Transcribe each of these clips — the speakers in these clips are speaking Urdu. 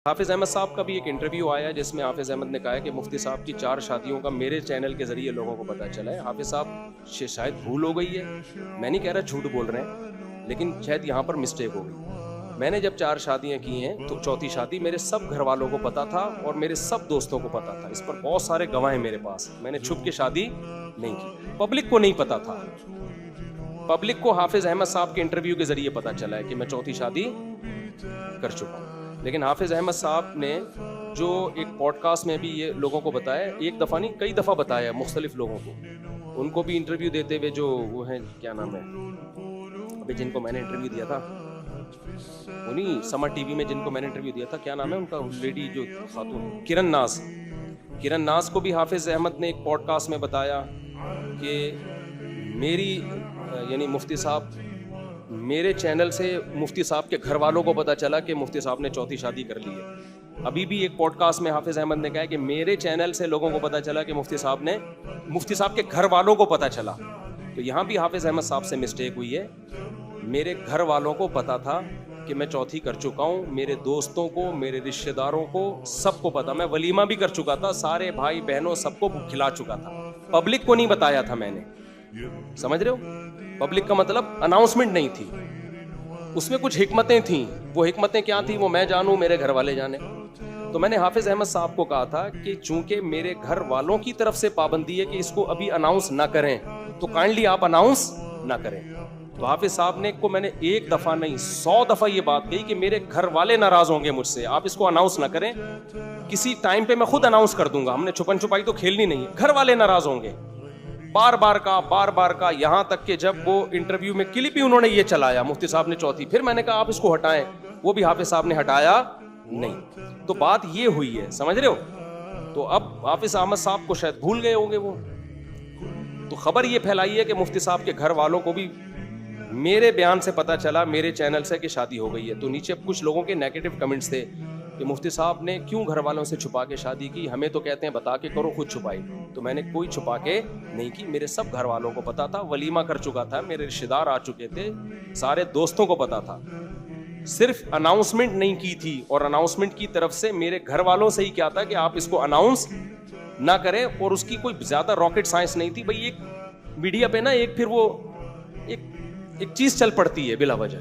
حافظ احمد صاحب کا بھی ایک انٹرویو آیا جس میں حافظ احمد نے کہا ہے کہ مفتی صاحب کی 4 شادیوں کا میرے چینل کے ذریعے لوگوں کو پتہ چلا ہے. حافظ صاحب شاید بھول ہو گئی ہے, میں نہیں کہہ رہا جھوٹ بول رہے ہیں, لیکن شاید یہاں پر مسٹیک ہو گئی. میں نے جب 4 شادیاں کی ہیں تو چوتھی شادی میرے سب گھر والوں کو پتا تھا اور میرے سب دوستوں کو پتا تھا. اس پر بہت سارے گواہ ہیں میرے پاس. میں نے چھپ کے شادی نہیں کی, پبلک کو نہیں پتا تھا. پبلک کو حافظ احمد صاحب کے انٹرویو کے ذریعے پتا چلا ہے کہ میں چوتھی شادی کر چکا ہوں. لیکن حافظ احمد صاحب نے جو ایک پوڈ کاسٹ میں بھی یہ لوگوں کو بتایا, ایک دفعہ نہیں کئی دفعہ بتایا مختلف لوگوں کو, ان کو بھی انٹرویو دیتے ہوئے, جو وہ ہیں کیا نام ہے ابھی جن کو میں نے انٹرویو دیا تھا, انہیں سمر ٹی وی میں جن کو میں نے انٹرویو دیا تھا, کیا نام ہے ان کا, لیڈی جو خاتون, کرن ناز کو بھی حافظ احمد نے ایک پوڈ کاسٹ میں بتایا کہ میری یعنی مفتی صاحب, میرے چینل سے مفتی صاحب کے گھر والوں کو پتا چلا کہ مفتی صاحب نے چوتھی شادی کر لی ہے. ابھی بھی ایک پوڈ کاسٹ میں حافظ احمد نے کہا کہ میرے چینل سے لوگوں کو پتا چلا کہ مفتی صاحب کے گھر والوں کو پتا چلا. تو یہاں بھی حافظ احمد صاحب سے مسٹیک ہوئی ہے. میرے گھر والوں کو پتا تھا کہ میں چوتھی کر چکا ہوں, میرے دوستوں کو, میرے رشتہ داروں کو, سب کو پتا. میں ولیمہ بھی کر چکا تھا, سارے بھائی بہنوں سب کو کھلا چکا تھا, پبلک کو نہیں بتایا تھا میں نے. سمجھ رہے ہو, پبلک کا مطلب اناؤنسمنٹ نہیں تھی, اس میں کچھ حکمتیں تھیں. وہ حکمتیں کیا تھیں وہ میں جانوں, میرے گھر والے جانے. تو میں نے حافظ احمد صاحب کو کہا تھا کہ چونکہ میرے گھر والوں کی طرف سے پابندی ہے کہ اس کو ابھی اناؤنس نہ کریں, تو کائنڈلی آپ اناؤنس نہ کریں. تو حافظ صاحب نے کو میں نے ایک دفعہ نہیں 100 دفعہ یہ بات کہی کہ میرے گھر والے ناراض ہوں گے مجھ سے, آپ اس کو اناؤنس نہ کریں, کسی ٹائم پہ میں خود اناؤنس کر دوں گا. ہم نے چھپن چھپائی تو کھیلنی نہیں ہے, گھر والے ناراض ہوں گے. بار بار کا یہاں تک کہ جب وہ انٹرویو میں کلپ ہی انہوں نے یہ چلایا مفتی صاحب نے چوتھی, پھر میں نے کہا آپ اس کو ہٹائیں, وہ بھی حافظ صاحب نے ہٹایا نہیں. تو بات یہ ہوئی ہے, سمجھ رہے ہو. تو اب حافظ احمد صاحب کو شاید بھول گئے ہوں گے وہ, تو خبر یہ پھیلائی ہے کہ مفتی صاحب کے گھر والوں کو بھی میرے بیان سے پتا چلا, میرے چینل سے, کہ شادی ہو گئی ہے. تو نیچے کچھ لوگوں کے نیگیٹو کمنٹس تھے کہ مفتی صاحب نے کیوں گھر والوں سے چھپا کے شادی کی, ہمیں تو کہتے ہیں بتا کے کرو, خود چھپائی. تو میں نے کوئی چھپا کے نہیں کی, میرے سب گھر والوں کو پتا تھا, ولیمہ کر چکا تھا, میرے رشتہ دار آ چکے تھے, سارے دوستوں کو پتا تھا. صرف اناؤنسمنٹ نہیں کی تھی, اور اناؤنسمنٹ کی طرف سے میرے گھر والوں سے ہی کیا تھا کہ آپ اس کو اناؤنس نہ کریں, اور اس کی کوئی زیادہ راکٹ سائنس نہیں تھی. بھائی ایک میڈیا پہ نا ایک پھر وہ ایک چیز چل پڑتی ہے بلا وجہ.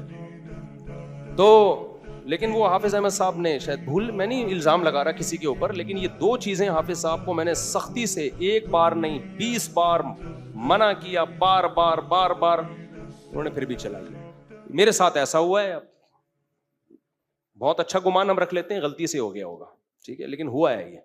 تو لیکن وہ حافظ احمد صاحب نے شاید بھول, میں نہیں الزام لگا رہا کسی کے اوپر, لیکن یہ 2 چیزیں حافظ صاحب کو میں نے سختی سے 1 بار نہیں 20 بار منع کیا, بار بار انہوں نے پھر بھی چلا لیا. میرے ساتھ ایسا ہوا ہے. بہت اچھا گمان ہم رکھ لیتے ہیں, غلطی سے ہو گیا ہوگا, ٹھیک ہے, لیکن ہوا ہے یہ.